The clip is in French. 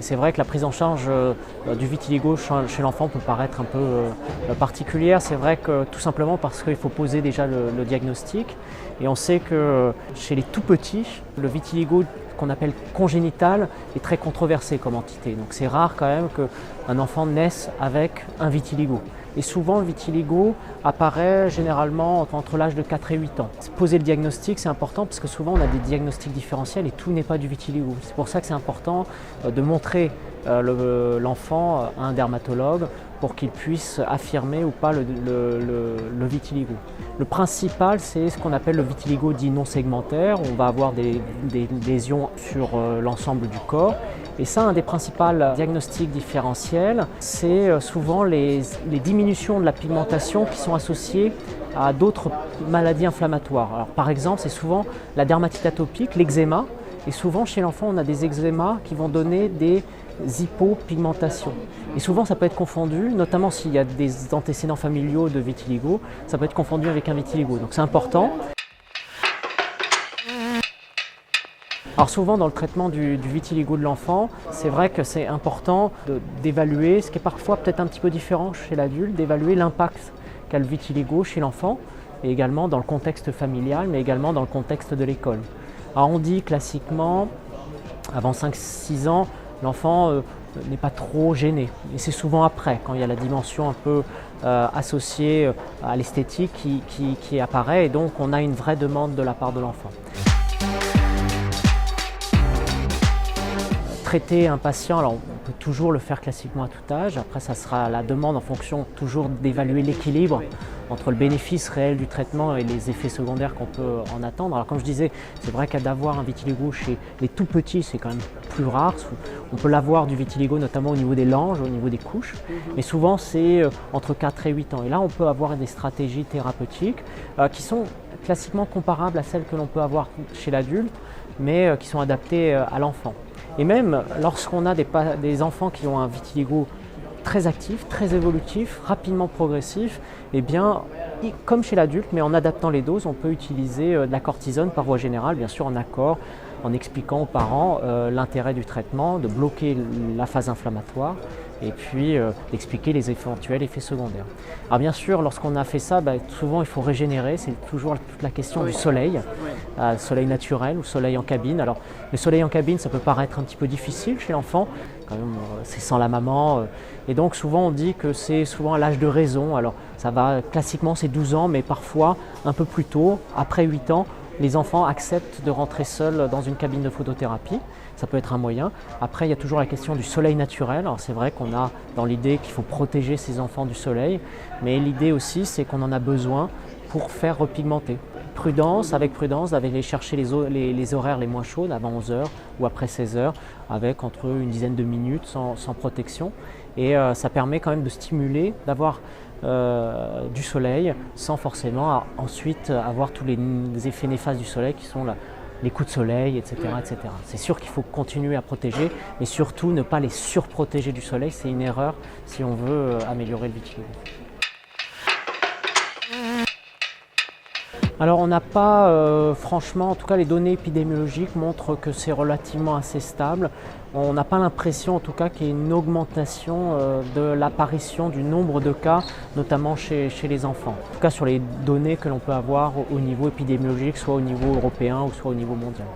c'est vrai que la prise en charge du vitiligo chez l'enfant peut paraître un peu particulière. C'est vrai que tout simplement parce qu'il faut poser déjà le diagnostic. Et on sait que chez les tout petits, le vitiligo qu'on appelle congénital est très controversé comme entité. Donc c'est rare quand même qu'un enfant naisse avec un vitiligo. Et souvent le vitiligo apparaît généralement entre l'âge de 4 et 8 ans. Poser le diagnostic, c'est important parce que souvent on a des diagnostics différentiels et tout n'est pas du vitiligo. C'est pour ça que c'est important de montrer l'enfant à un dermatologue pour qu'il puisse affirmer ou pas le vitiligo. Le principal, c'est ce qu'on appelle le vitiligo dit non segmentaire. On va avoir des lésions sur l'ensemble du corps. Et ça, un des principaux diagnostics différentiels, c'est souvent les diminutions de la pigmentation qui sont associées à d'autres maladies inflammatoires. Alors, par exemple, c'est souvent la dermatite atopique, l'eczéma. Et souvent, chez l'enfant, on a des eczémas qui vont donner des hypopigmentations. Et souvent, ça peut être confondu, notamment s'il y a des antécédents familiaux de vitiligo, ça peut être confondu avec un vitiligo. Donc c'est important. Alors souvent, dans le traitement du vitiligo de l'enfant, c'est vrai que c'est important d'évaluer, ce qui est parfois peut-être un petit peu différent chez l'adulte, d'évaluer l'impact qu'a le vitiligo chez l'enfant, et également dans le contexte familial, mais également dans le contexte de l'école. Alors on dit classiquement, avant 5-6 ans, l'enfant n'est pas trop gêné. Et c'est souvent après, quand il y a la dimension un peu associée à l'esthétique qui apparaît, et donc on a une vraie demande de la part de l'enfant. Traiter un patient, alors on peut toujours le faire classiquement à tout âge. Après, ça sera la demande en fonction toujours d'évaluer l'équilibre entre le bénéfice réel du traitement et les effets secondaires qu'on peut en attendre. Alors comme je disais, c'est vrai qu'à d'avoir un vitiligo chez les tout petits, c'est quand même plus rare. On peut l'avoir du vitiligo notamment au niveau des langes, au niveau des couches, mais souvent c'est entre 4 et 8 ans. Et là, on peut avoir des stratégies thérapeutiques qui sont classiquement comparables à celles que l'on peut avoir chez l'adulte, mais qui sont adaptées à l'enfant. Et même lorsqu'on a des enfants qui ont un vitiligo très actif, très évolutif, rapidement progressif, eh bien, comme chez l'adulte, mais en adaptant les doses, on peut utiliser de la cortisone par voie générale, bien sûr en accord, en expliquant aux parents l'intérêt du traitement, de bloquer la phase inflammatoire et puis d'expliquer les éventuels effets secondaires. Alors bien sûr, lorsqu'on a fait ça, souvent il faut régénérer, c'est toujours toute la question du soleil, soleil naturel ou soleil en cabine. Alors le soleil en cabine, ça peut paraître un petit peu difficile chez l'enfant, quand même c'est sans la maman, et donc souvent on dit que c'est souvent à l'âge de raison. Alors ça va, classiquement c'est 12 ans, mais parfois un peu plus tôt, après 8 ans, les enfants acceptent de rentrer seuls dans une cabine de photothérapie. Ça peut être un moyen. Après, il y a toujours la question du soleil naturel. Alors c'est vrai qu'on a dans l'idée qu'il faut protéger ces enfants du soleil, mais l'idée aussi, c'est qu'on en a besoin pour faire repigmenter. Prudence, d'aller chercher les horaires les moins chaudes, avant 11h ou après 16h, avec entre une dizaine de minutes sans protection. Et ça permet quand même de stimuler, d'avoir du soleil sans forcément ensuite avoir tous les effets néfastes du soleil qui sont les coups de soleil, etc. etc. C'est sûr qu'il faut continuer à protéger, mais surtout ne pas les surprotéger du soleil, c'est une erreur si on veut améliorer le vitiligo. Alors on n'a pas, franchement, en tout cas les données épidémiologiques montrent que c'est relativement assez stable. On n'a pas l'impression en tout cas qu'il y ait une augmentation de l'apparition du nombre de cas, notamment chez les enfants. En tout cas sur les données que l'on peut avoir au niveau épidémiologique, soit au niveau européen ou soit au niveau mondial.